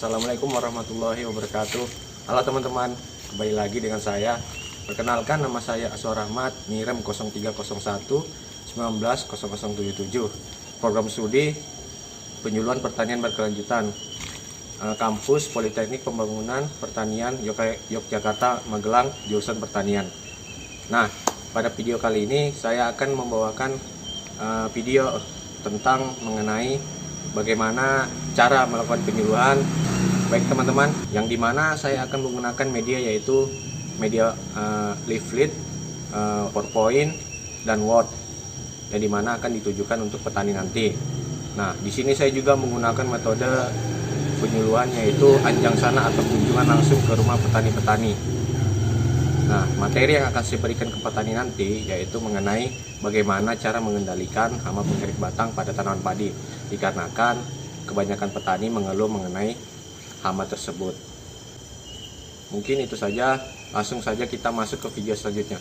Assalamualaikum warahmatullahi wabarakatuh. Halo teman-teman, kembali lagi dengan saya. Perkenalkan, nama saya Aswar Rahmat, NIREM 0301 190077. Program studi penyuluhan pertanian berkelanjutan, kampus Politeknik Pembangunan Pertanian Yogyakarta Magelang, jurusan pertanian. Nah, pada video kali ini saya akan membawakan video tentang mengenai bagaimana cara melakukan penyuluhan. Baik teman-teman, yang dimana saya akan menggunakan media yaitu media leaflet, PowerPoint, dan Word, yang dimana akan ditujukan untuk petani nanti. Nah, di sini saya juga menggunakan metode penyuluhan yaitu anjang sana atau kunjungan langsung ke rumah petani-petani. Nah, materi yang akan saya berikan ke petani nanti yaitu mengenai bagaimana cara mengendalikan hama penggerik batang pada tanaman padi, dikarenakan kebanyakan petani mengeluh mengenai hama tersebut. Mungkin itu saja, langsung saja kita masuk ke video selanjutnya.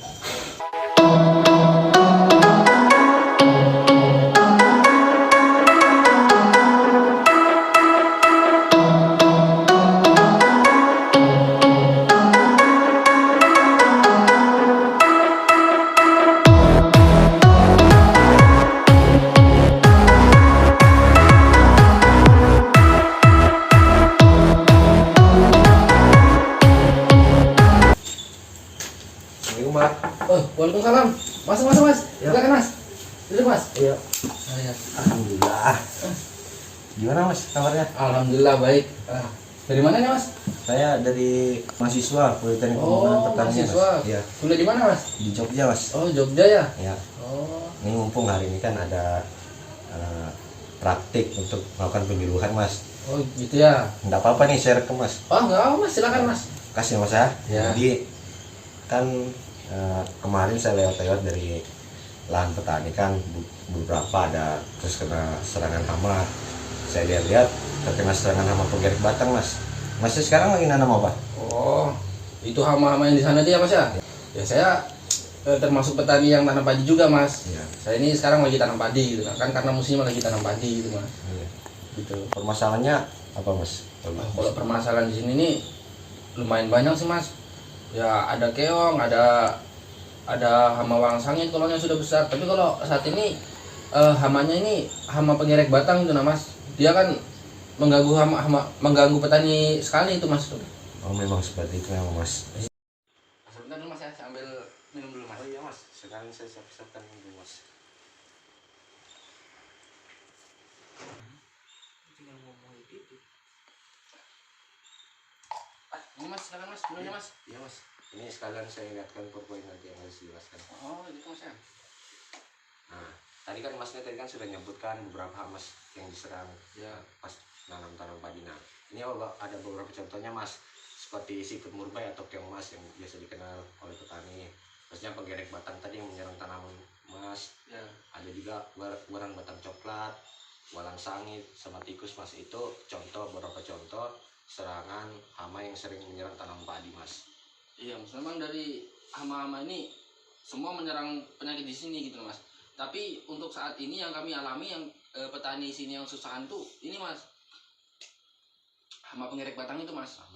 Waalaikumsalam. Masuk mas. Ya. Silakan mas. Duduk mas. Iya. Ya. Alhamdulillah. Gimana mas kabarnya? Alhamdulillah baik. Dari mana nih mas? Saya dari mahasiswa Politeknik Pembangunan Pertanian. Mahasiswa. Iya. Kuliah di mana mas? Di Jogja mas. Oh Jogja ya. Ya. Oh. Ini mumpung hari ini kan ada praktik untuk melakukan penyuluhan mas. Oh gitu ya. Nggak apa-apa nih saya rekam mas. Oh nggak apa mas, silakan mas. Kasih mas ya. Ya. Jadi kan kemarin saya lewat-lewat dari lahan petani kan beberapa ada terus kena serangan hama. Saya lihat-lihat terkena serangan hama penggerik batang mas. Masnya sekarang lagi nanam apa? Oh itu hama-hama yang di sana aja ya mas ya. Ya saya termasuk petani yang tanam padi juga mas. Iya. Saya ini sekarang lagi tanam padi gitu kan karena musim lagi tanam padi gitu mas. Iya. Gitu. Permasalahannya apa mas? Kalau permasalahan di sini nih lumayan banyak sih mas. Ya ada keong, ada hama walang sangit kalau yang sudah besar. Tapi kalau saat ini hamanya ini hama penggerek batang itu nah mas. Dia kan mengganggu mengganggu petani sekali itu mas. Oh memang seperti itu memang mas. Sebentar dulu mas ya, saya ambil minum dulu mas. Oh iya mas, sekarang saya siapkan dulu mas. Tinggal ngomong gitu. Ini mas, silakan mas, minumnya mas. Iya mas. Ini sekalian saya ingatkan PowerPoint nanti yang harus dijelaskan. Oh gitu mas ya. Nah, tadi kan masnya tadi kan sudah nyebutkan beberapa hal mas yang diserang Ya. pas nanam padi. Nah, ini ada beberapa contohnya mas, seperti siput murbai atau keong mas yang biasa dikenal oleh petani. Terusnya penggerek batang tadi yang menyerang tanaman mas. Ya. Ada juga warang batang coklat, walang sangit, sama tikus mas. Itu beberapa contoh serangan hama yang sering menyerang tanaman padi mas. Iya mas, memang dari hama-hama ini semua menyerang penyakit di sini gitu mas. Tapi untuk saat ini yang kami alami yang petani sini yang susahan tuh ini mas, hama penggerek batang itu mas. Nah,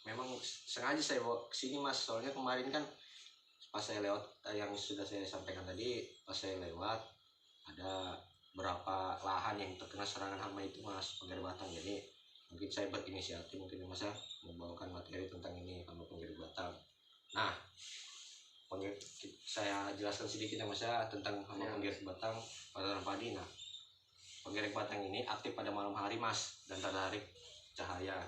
memang sengaja saya bawa kesini mas, soalnya kemarin kan pas saya lewat yang sudah saya sampaikan tadi, pas saya lewat ada berapa lahan yang terkena serangan hama itu mas, penggerik batang. Jadi mungkin saya berinisiatif mungkin mas ya membawakan materi tentang ini hama penggerik batang. Nah, saya jelaskan sedikit ya mas ya tentang hama penggerik batang pada tanam padi. Nah, penggerik batang ini aktif pada malam hari mas dan tertarik cahaya.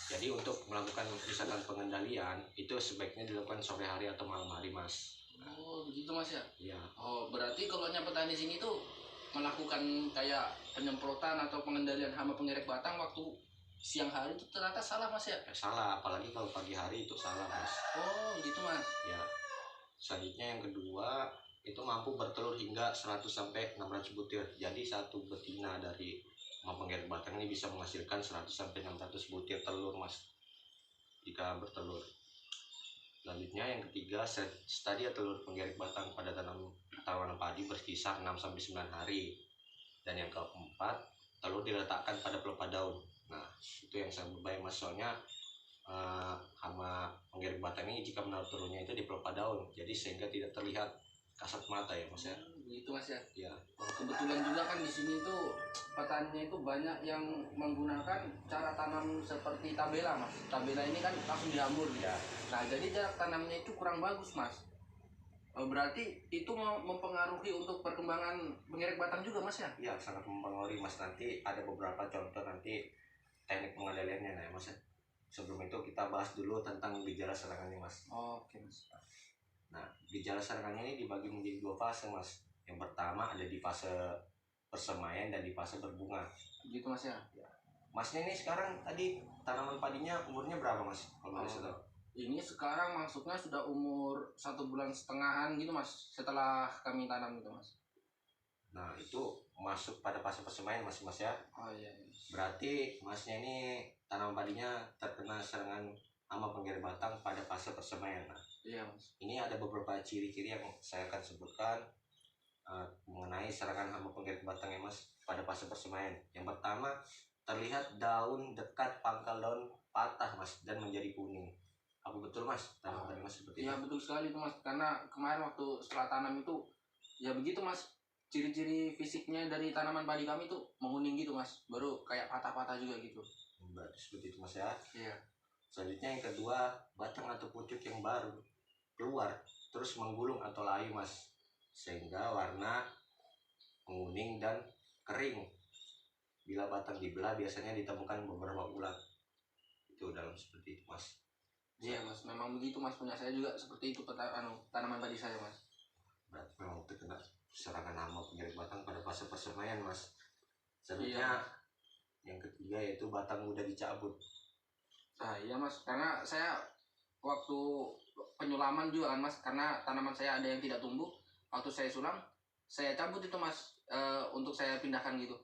Jadi untuk melakukan misalkan pengendalian itu sebaiknya dilakukan sore hari atau malam hari mas. Oh begitu mas ya. Iya. Oh berarti kalau petani sini tuh melakukan kayak penyemprotan atau pengendalian hama penggerek batang waktu siang hari itu ternyata salah mas ya? Salah, apalagi kalau pagi hari itu salah mas. Oh gitu mas. Ya. Selanjutnya yang kedua itu mampu bertelur hingga 100 sampai 600 butir. Jadi satu betina dari hama penggerik batang ini bisa menghasilkan 100 sampai 600 butir telur mas jika bertelur. Selanjutnya yang ketiga, stadia telur penggerik batang pada tanaman padi berkisar 6 sampai 9 hari. Dan yang keempat, telur diletakkan pada pelepah daun. Nah, itu yang sangat berbahaya mas, soalnya hama penggerak batang ini jika menaruh turunnya itu di pelepah daun, jadi sehingga tidak terlihat kasat mata ya mas ya. Begitu mas ya. Ya. Kebetulan juga kan di sini tuh petani itu banyak yang menggunakan cara tanam seperti tabela mas. Tabela ini kan langsung dihambur gitu. Ya. Nah jadi jarak tanamnya itu kurang bagus mas. Berarti itu mempengaruhi untuk perkembangan pengerek batang juga mas ya? Ya, sangat mempengaruhi mas. Nanti ada beberapa contoh nanti teknik pengendaliannya nah mas ya. Sebelum itu kita bahas dulu tentang gejala serangannya mas. Oke mas. Nah, gejala serangannya ini dibagi menjadi 2 fase mas. Yang pertama ada di fase persemaian dan di fase berbunga. Gitu mas ya? Masnya ini sekarang tadi tanaman padinya umurnya berapa mas? Kalau boleh saya tahu. Ini sekarang masuknya sudah umur 1,5 bulan gitu mas, setelah kami tanam gitu mas. Nah, itu masuk pada fase persemaian mas ya. Oh iya, iya. Berarti masnya ini tanaman padinya terkena serangan hama penggeret batang pada fase persemaian. Nah, Iya mas. ini ada beberapa ciri-ciri yang saya akan sebutkan mengenai serangan hama penggeret batang ya mas pada fase persemaian. Yang pertama, terlihat daun dekat pangkal daun patah mas dan menjadi kuning. Apa betul mas tanaman padi mas seperti itu? Iya betul sekali itu mas, karena kemarin waktu setelah tanam itu ya begitu mas, ciri-ciri fisiknya dari tanaman padi kami tuh menguning gitu mas, baru kayak patah-patah juga gitu. Berarti seperti itu mas ya. Iya. Selanjutnya yang kedua, batang atau pucuk yang baru keluar terus menggulung atau layu mas, sehingga warna menguning dan kering. Bila batang dibelah biasanya ditemukan beberapa ulat. Itu dalam seperti itu mas. Iya mas, memang begitu mas, punya saya juga seperti itu tanaman padi saya mas. Berarti memang terkena serangan hama penggeret batang pada fase persemaian mas. Selanjutnya yang ketiga yaitu batang mudah dicabut. Nah iya mas, karena saya waktu penyulaman juga kan mas, karena tanaman saya ada yang tidak tumbuh, waktu saya sulam saya cabut itu mas, untuk saya pindahkan gitu.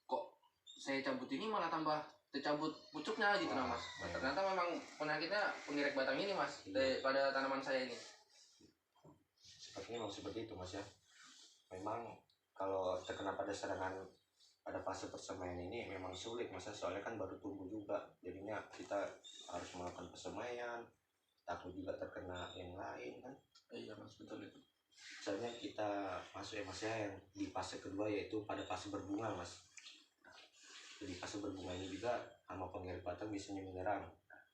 Kok saya cabut ini malah tambah tercabut pucuknya gitu nah mas. Wah, Ternyata memang penyakitnya pengerek batang ini mas, Iya. pada tanaman saya ini. Sepertinya memang seperti itu mas ya. Memang kalau terkena pada serangan pada fase persemaian ini memang sulit mas ya, soalnya kan baru tumbuh juga, jadinya kita harus melakukan persemaian, takut juga terkena yang lain kan. Iya mas, betul itu. Misalnya kita masuk ya mas ya yang di fase kedua yaitu pada fase berbunga mas. Di fase berbunga ini juga hama penggeret batang biasanya menyerang.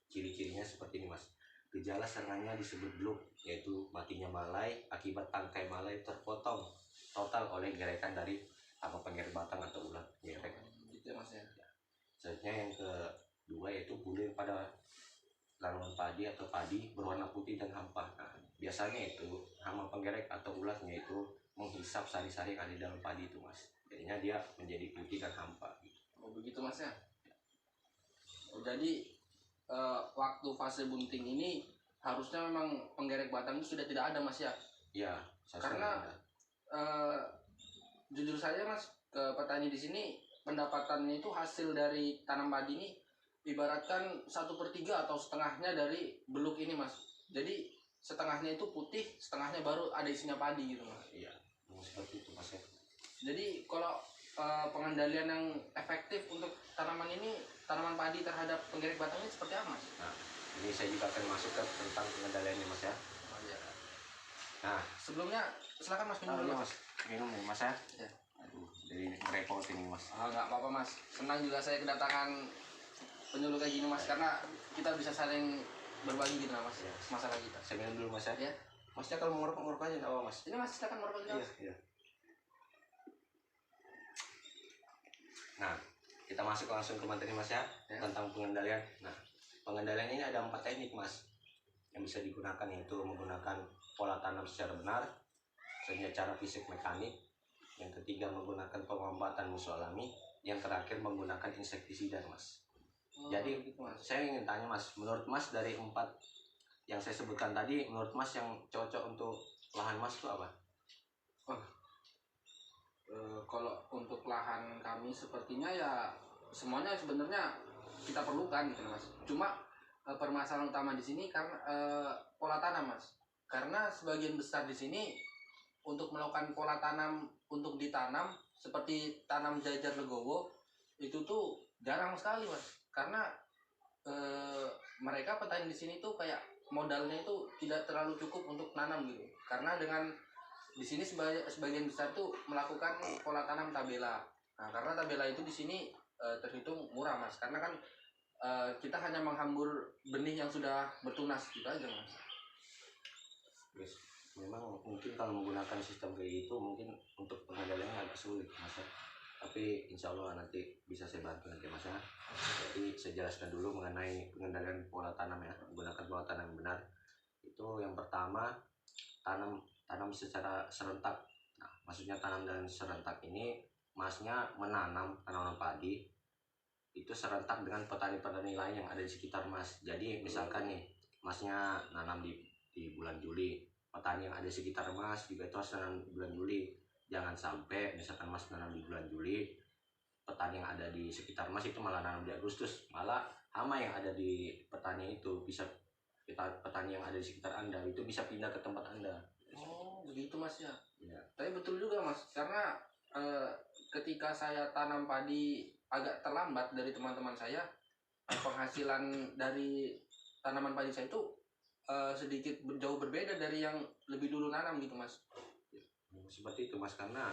Ciri-cirinya seperti ini mas. Gejala serangannya disebut bluk, yaitu matinya malai akibat tangkai malai terpotong total oleh gerekan dari hama penggeret batang atau ulat gerek. Gitu ya mas ya. Selanjutnya yang kedua yaitu bulir pada tanaman padi atau padi berwarna putih dan hampa. Nah, biasanya itu hama penggerek atau ulatnya itu menghisap sari-sari yang ada di dalam padi itu mas. Jadinya dia menjadi putih dan hampa. Oh begitu mas ya. Oh, jadi waktu fase bunting ini harusnya memang penggerek batang itu sudah tidak ada mas ya. Ya, Karena jujur saja mas, ke petani di sini pendapatannya itu hasil dari tanam padi ini ibaratkan 1/3 atau setengahnya dari beluk ini mas. Jadi setengahnya itu putih, setengahnya baru ada isinya padi gitu mas. iya, seperti itu mas ya. Jadi kalau pengendalian yang efektif untuk tanaman ini, tanaman padi terhadap penggerek batang ini seperti apa mas? Nah, ini saya juga akan masuk ke tentang pengendaliannya mas ya. Oh iya. Nah, Sebelumnya silakan mas minum dulu iya mas. mas, minum nih mas ya. Ya. Aduh, jadi ngerepotin nih mas. Nggak apa-apa mas. Senang juga saya kedatangan penyuluh kayak gini mas, karena kita bisa saling berbagi gitu mas, Ya. masalah kita. Saya minum dulu mas ya. Ya. Masnya kalau mau ngerokok aja nggak apa mas. Ini mas silakan merokok juga. Iya, iya. Nah, kita masuk langsung ke materi mas ya, tentang pengendalian. Nah, pengendalian ini ada 4 teknik mas yang bisa digunakan, yaitu menggunakan pola tanam secara benar, sebenarnya cara fisik mekanik, yang ketiga menggunakan pengombatan musuh alami, yang terakhir menggunakan insektisida mas. Jadi gitu, mas. saya ingin tanya mas, menurut mas dari 4 yang saya sebutkan tadi, menurut mas yang cocok untuk lahan mas itu apa? Kalau untuk lahan kami sepertinya ya semuanya sebenarnya kita perlukan gitu mas. Cuma permasalahan utama di sini karena pola tanam mas. Karena sebagian besar di sini untuk melakukan pola tanam untuk ditanam seperti tanam jajar legowo itu tuh jarang sekali mas, karena mereka petani di sini tuh kayak modalnya itu tidak terlalu cukup untuk nanam gitu, karena dengan di sini sebagian besar tuh melakukan pola tanam tabela. Nah karena tabela itu di sini terhitung murah mas, karena kan kita hanya menghambur benih yang sudah bertunas gitu aja mas. Guys, memang mungkin kalau menggunakan sistem kayak gitu mungkin untuk pengendaliannya agak sulit mas ya. Tapi insya Allah nanti bisa saya bantu nanti mas ya. Jadi saya jelaskan dulu mengenai pengendalian pola tanam ya, menggunakan pola tanam yang benar. Itu yang pertama, tanam secara serentak. Nah, maksudnya tanam dan serentak ini masnya menanam tanaman padi itu serentak dengan petani-petani lain yang ada di sekitar mas. Jadi misalkan nih masnya nanam di bulan Juli, petani yang ada di sekitar mas juga itu harus nanam di bulan Juli. Jangan sampai misalkan mas nanam di bulan Juli, petani yang ada di sekitar mas itu malah nanam di Agustus, malah hama yang ada di petani itu bisa, petani yang ada di sekitar anda itu bisa pindah ke tempat anda. Oh begitu mas ya. Ya. Tapi betul juga mas, karena ketika saya tanam padi agak terlambat dari teman-teman saya, penghasilan dari tanaman padi saya itu sedikit jauh berbeda dari yang lebih dulu nanam gitu mas. Seperti itu mas, karena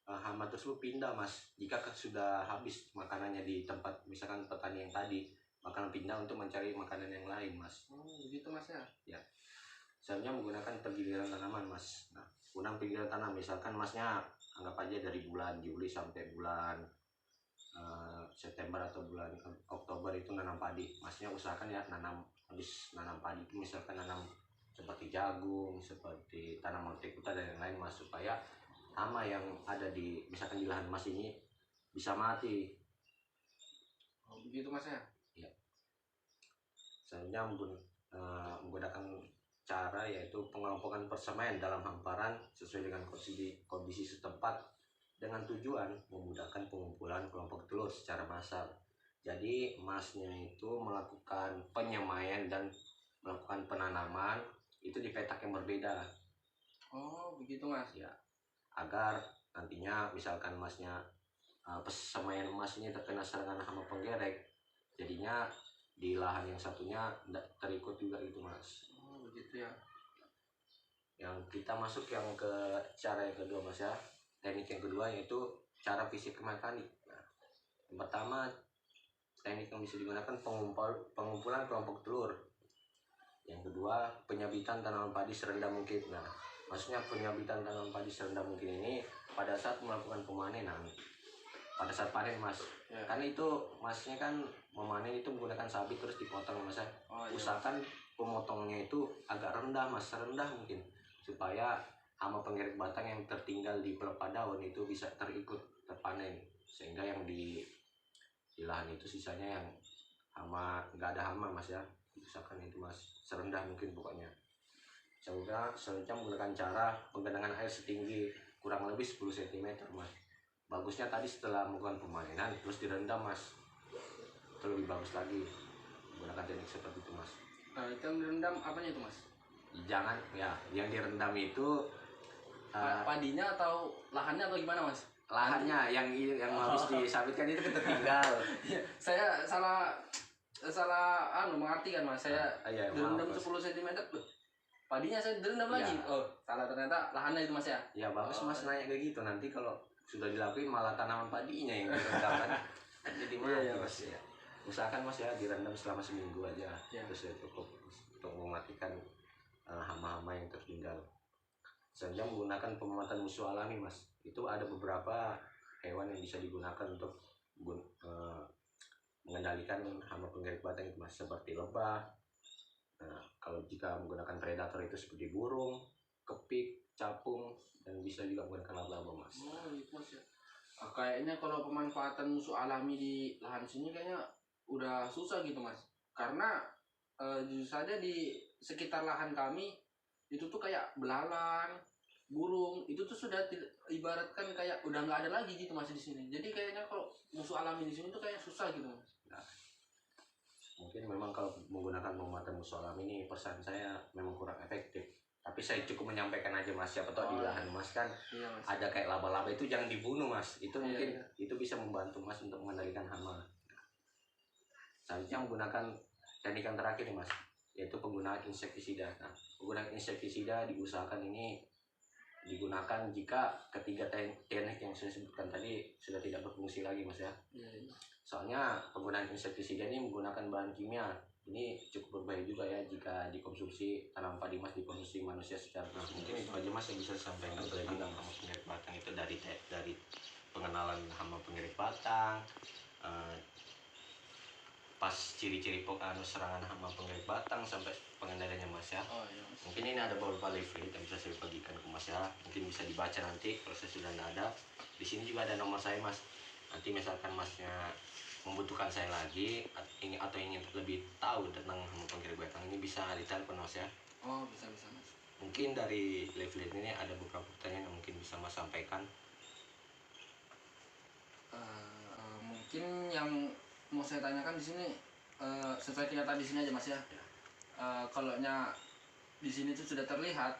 hama tersebut pindah mas. Jika sudah habis makanannya di tempat misalkan petani yang tadi, makanan pindah untuk mencari makanan yang lain mas. Oh begitu mas ya. Ya, selanjutnya menggunakan penggiliran tanaman mas. Nah, guna penggiliran tanam misalkan masnya anggap aja dari bulan Juli sampai bulan September atau bulan Oktober itu nanam padi. Masnya usahakan ya habis nanam padi itu misalkan nanam seperti jagung, seperti tanaman hortikultura dan yang lain mas, supaya hama yang ada di misalkan di lahan mas ini bisa mati. Oh begitu mas ya. Ya. Selanjutnya menggunakan cara yaitu pengelompokan persemaian dalam hamparan sesuai dengan kondisi setempat dengan tujuan memudahkan pengumpulan kelompok telur secara massal. Jadi masnya itu melakukan penyemaian dan melakukan penanaman itu di petak yang berbeda. Oh begitu mas. Ya, agar nantinya misalkan masnya pesemaian emas ini terkena serangan hama penggerek, jadinya di lahan yang satunya tidak terikut juga gitu mas. Oh begitu ya. Yang kita masuk yang ke cara yang kedua mas ya, teknik yang kedua yaitu cara fisik mekanik. Nah, yang pertama teknik yang bisa digunakan pengumpulan kelompok telur. Yang kedua penyabitan tanaman padi serendah mungkin. Nah, maksudnya penyabitan tanaman padi serendah mungkin ini pada saat melakukan pemanenan, pada saat panen mas Ya. karena itu masnya kan memanen itu menggunakan sabit terus dipotong mas ya. Oh, iya. Usahakan pemotongnya itu agak rendah mas, serendah mungkin, supaya hama penggerek batang yang tertinggal di pelepah daun itu bisa terpanen, sehingga yang di lahan itu sisanya yang hama, nggak ada hama mas ya. Usahakan itu mas, serendah mungkin pokoknya. Selanjutnya menggunakan cara penggenangan air setinggi kurang lebih 10 cm mas. Bagusnya tadi setelah melakukan pemanenan terus direndam mas, itu lebih bagus lagi menggunakan teknik seperti itu mas. Nah itu yang direndam apanya itu mas? Jangan ya, yang direndam itu Padinya atau lahannya atau gimana mas? lahannya yang habis disabitkan itu tertinggal. Saya salah mengartikan mas. Saya Iya, direndam maaf, Mas. 10 cm. Padinya saya direndam lagi. Iya. Oh salah, ternyata lahannya itu mas ya. Ya bagus Oh. mas nanya kayak gitu, nanti kalau sudah dilakuin malah tanaman padinya yang direndam kan. Jadi Iya, mas ya. Usahakan mas ya direndam selama seminggu aja. Iya. Terus ya cukup untuk mematikan hama-hama yang tertinggal. Selanjutnya menggunakan pemamatan musuh alami mas. Itu ada beberapa hewan yang bisa digunakan untuk mengendalikan hama penggerek batang itu mas, seperti lebah. Nah, kalau jika menggunakan predator itu seperti burung, kepik, capung, dan bisa juga menggunakan laba-laba mas. Oh gitu mas ya. Kayaknya kalau pemanfaatan musuh alami di lahan sini kayaknya udah susah gitu mas. Karena jujur saja di sekitar lahan kami itu tuh kayak belalang, burung, itu tuh sudah ibaratkan kayak udah nggak ada lagi gitu mas di sini. Jadi kayaknya kalau musuh alami di sini tuh kayak susah gitu mas. Nah, mungkin memang kalau menggunakan pemamatan musuh alami ini pesan saya memang kurang efektif. Tapi saya cukup menyampaikan aja mas, siapa tahu di lahan mas kan Iya mas. ada kayak laba-laba, itu jangan dibunuh mas. Itu Iya, mungkin iya. itu bisa membantu mas untuk mengendalikan hama. selanjutnya menggunakan teknik yang terakhir nih mas, yaitu penggunaan insektisida. Nah, penggunaan insektisida diusahakan ini digunakan jika ketiga teknik yang saya sebutkan tadi sudah tidak berfungsi lagi mas ya. Soalnya penggunaan insektisida ini menggunakan bahan kimia, ini cukup berbahaya juga ya jika dikonsumsi tanam padi mas, dikonsumsi manusia secara terus. Mungkin itu aja mas yang bisa saya sampaikan tentang hama pengerik batang itu, dari pengenalan hama pengerik batang, eh, pas ciri-ciri serangan hama pengerik batang sampai pengendaliannya mas ya. Oh iya mas. Mungkin ini ada beberapa leaflet yang bisa saya bagikan ke mas ya, mungkin bisa dibaca nanti kalau saya sudah tidak ada. Di sini juga ada nomor saya mas, nanti misalkan masnya membutuhkan saya lagi atau ingin lebih tahu tentang hama pengerik batang ini, bisa ditelepon mas ya. Oh bisa mas. Mungkin dari leaflet ini ada beberapa pertanyaan yang mungkin bisa mas sampaikan. Mungkin yang mau saya tanyakan di sini sesuai kenyataan di sini aja mas ya. Kalau di sini tuh sudah terlihat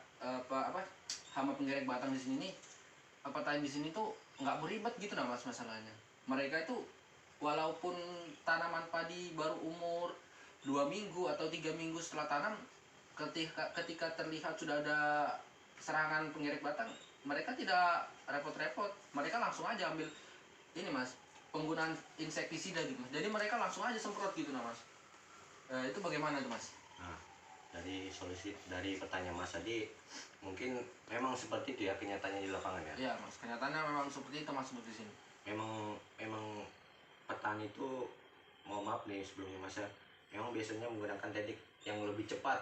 apa hama pengerek batang di sini nih, apa tadi di sini tuh nggak beribet gitu nah mas masalahnya. Mereka itu walaupun tanaman padi baru umur 2 minggu atau 3 minggu setelah tanam, ketika terlihat sudah ada serangan pengerek batang, mereka tidak repot-repot, mereka langsung aja ambil ini mas, penggunaan insektisida gitu mas. Jadi mereka langsung aja semprot gitu nah mas. Itu bagaimana tuh mas? Nah, dari solusi dari pertanyaan mas tadi, mungkin memang seperti itu ya kenyataannya di lapangan ya. Iya mas, kenyataannya memang seperti itu mas di sini. Memang petani itu, mohon maaf nih sebelumnya mas ya, memang biasanya menggunakan teknik yang lebih cepat.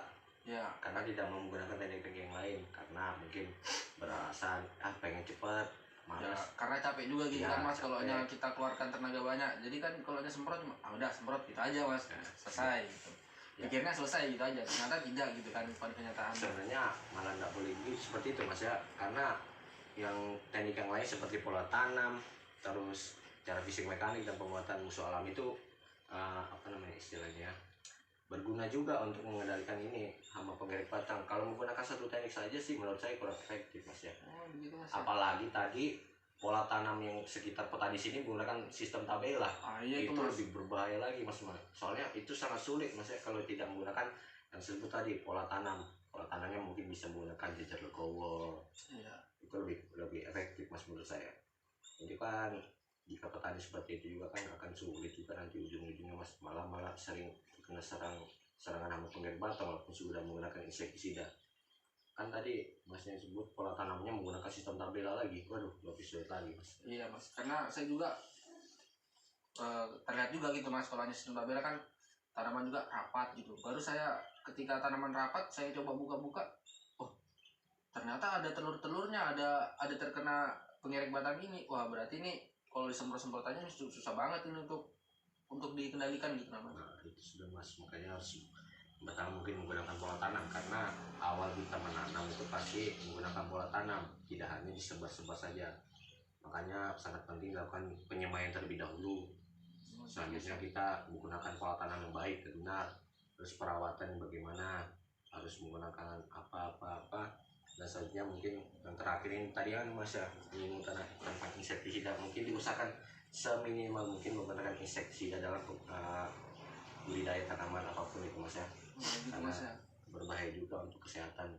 Ya. Karena tidak mau menggunakan teknik-teknik yang lain, karena mungkin beralasan pengen cepat, Ya, malas. karena capek juga gitu Ya, kan mas, kalau capek. kita keluarkan tenaga banyak. Jadi kan kalau semprot udah semprot gitu aja mas, Ya. selesai gitu. Ya. Pikirnya selesai gitu aja, ternyata tidak gitu kan pada kenyataan. Sebenarnya malah nggak boleh gitu seperti itu mas ya, karena yang teknik yang lain seperti pola tanam, terus cara fisik mekanik dan penguatan musuh alam itu apa namanya istilahnya, berguna juga untuk mengendalikan ini hama pengerek batang. Kalau menggunakan satu teknik saja sih menurut saya kurang efektif mas ya. Oh begitu mas ya? Apalagi tadi pola tanam yang sekitar peta di sini menggunakan sistem tabela, Iya itu mas. lebih berbahaya lagi mas. Soalnya itu sangat sulit mas ya kalau tidak menggunakan yang disebut tadi pola tanam. Pola tanamnya mungkin bisa menggunakan jejer legowo, Iya. itu lebih efektif mas menurut saya. Jadi kan jika petani seperti itu juga kan akan sulit juga nanti ujung-ujungnya mas, malah sering kena serangan hama pengerek batang walaupun sudah menggunakan insektisida. Kan tadi masnya sebut pola tanamnya menggunakan sistem tabela lagi, waduh lebih sulit lagi mas. Iya mas, karena saya juga terlihat juga gitu mas, kalau sistem tabela kan tanaman juga rapat gitu. Baru saya ketika tanaman rapat saya coba buka-buka, oh ternyata ada telur-telurnya, ada terkena pengerek batang ini. Wah berarti ini kalau disemprot-semprotannya susah banget ini untuk dikendalikan gitu namanya. Nah itu sudah mas, makanya harus pertama mungkin menggunakan pola tanam, karena awal kita menanam itu pasti menggunakan pola tanam, tidak hanya disebar-sebar saja. Makanya sangat penting dilakukan penyemaian terlebih dahulu. Selanjutnya kita menggunakan pola tanam yang baik dan benar, terus perawatan bagaimana, harus menggunakan apa, dan selanjutnya mungkin yang terakhir ini tadi kan mas ya, ini tentang insektisida, mungkin diusahakan seminimal mungkin menggunakan insektisida dalam budidaya tanaman apapun itu mas ya, Gitu karena mas ya. berbahaya juga untuk kesehatan.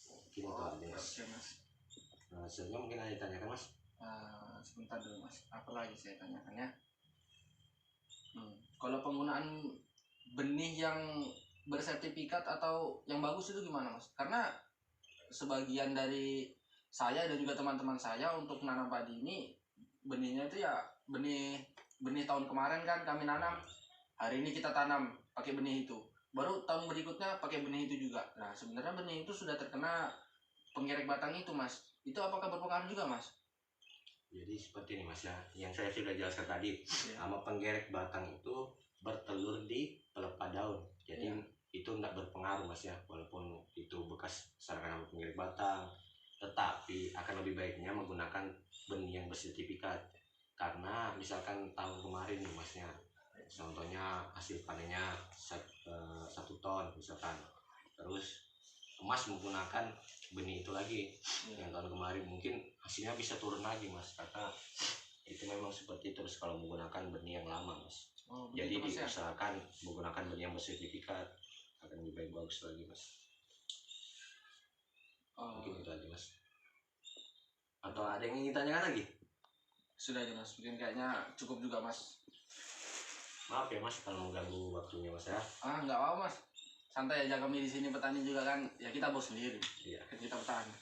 Mungkin itu aja mas. Oke mas. Nah, selanjutnya mungkin ada ditanyakan mas. Sebentar dulu mas, apa lagi saya tanyakan ya. Kalau penggunaan benih yang bersertifikat atau yang bagus itu gimana mas? Karena sebagian dari saya dan juga teman-teman saya untuk menanam padi ini, benihnya itu ya benih tahun kemarin kan kami nanam, hari ini kita tanam pakai benih itu, baru tahun berikutnya pakai benih itu juga. Nah sebenarnya benih itu sudah terkena pengerek batang itu mas, itu apakah berpengaruh juga mas? Jadi seperti ini mas ya, yang saya sudah jelaskan tadi, Ya. hama pengerek batang itu bertelur di pelepah daun. Jadi Ya. itu tidak berpengaruh mas ya, walaupun itu bekas serangan hama pengerek batang. Tetapi akan lebih baiknya menggunakan benih yang bersertifikat. Karena misalkan tahun kemarin nih masnya, contohnya hasil panennya 1 ton misalkan, terus Mas menggunakan benih itu lagi yang tahun kemarin, mungkin hasilnya bisa turun lagi mas, karena itu memang seperti itu Mas, kalau menggunakan benih yang lama Mas. Oh, Jadi begitu, Mas, ya? diusahakan menggunakan benih yang bersertifikat akan lebih baik bagus lagi Mas. Oh, Mungkin itu aja Mas. Atau ada yang ingin ditanyakan lagi? sudah aja Mas, mungkin kayaknya cukup juga Mas. Maaf ya Mas kalau mengganggu waktunya Mas ya. Nggak apa-apa Mas, santai aja, kami di sini petani juga kan, ya kita bos sendiri, Iya. kan kita petani.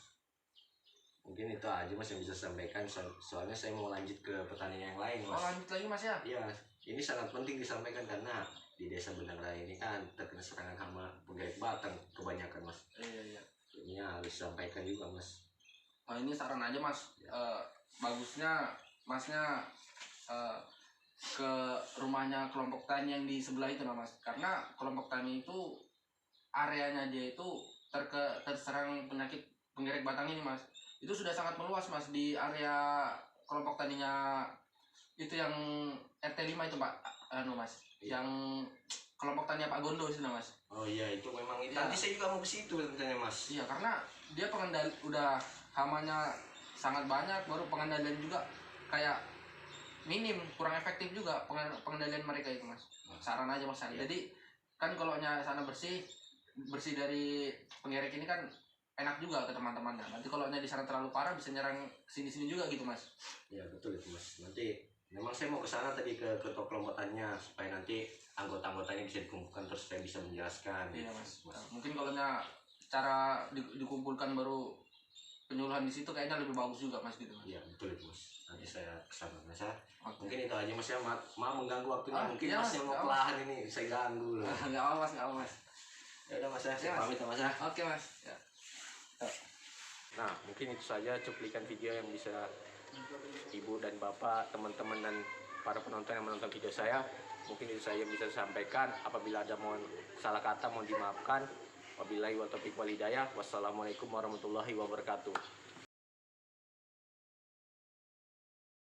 Mungkin itu aja Mas yang bisa saya sampaikan. Soalnya saya mau lanjut ke pertanian yang lain Oh, Mas. lanjut lagi Mas ya? Iya, ini sangat penting disampaikan karena di desa Benang Raya ini kan terkena serangan hama penggerek batang kebanyakan Mas. Iya. Ini harus disampaikan juga Mas. Oh, ini saran aja Mas, Ya. bagusnya Masnya ke rumahnya kelompok tani yang di sebelah itu nah Mas, karena kelompok tani itu areanya dia itu terserang penyakit penggerek batang ini Mas. Itu sudah sangat meluas Mas di area kelompok taninya itu yang RT5 itu Pak, Mas, Iya. yang kelompok tani Pak Gondo itu nah Mas. Oh iya, itu memang itu. Ya. Nanti saya juga mau ke situ rencananya Mas. Iya, karena dia udah hamanya sangat banyak, baru pengendalian juga kayak minim, kurang efektif juga pengendalian mereka itu Mas. Saran aja Mas. Iya. Jadi kan kalau sana bersih dari penggerek ini kan enak juga ke teman-temannya. Nanti kalau di sana terlalu parah bisa nyerang sini-sini juga gitu Mas. Iya betul itu Mas. Nanti memang saya mau ke sana tadi ke ketua kelompok taninya supaya nanti anggota-anggotanya bisa dikumpulkan terus saya bisa menjelaskan. Iya Mas. Mungkin kalau cara dikumpulkan baru penyuluhan di situ kayaknya lebih bagus juga Mas gitu Mas. Iya betul itu Mas. Nanti saya kesana Mas ya. Oke. Mungkin itu aja Mas ya. Maaf mengganggu waktunya. Mungkin iya, Mas Mas. yang mau Nggak kelahan ini saya ganggu loh. Nggak apa Mas, nggak apa Mas. Ya udah Mas ya. Iya, Saya Mas. pamit ya Mas ya. Oke Mas. Ya. Nah, mungkin itu saja cuplikan video yang bisa Ibu dan Bapak, teman-teman dan para penonton yang menonton video saya. Mungkin itu saya bisa sampaikan. Apabila ada mohon salah kata mohon dimaafkan. Wabillahi wa taufiq wal hidayah. Wassalamualaikum warahmatullahi wabarakatuh.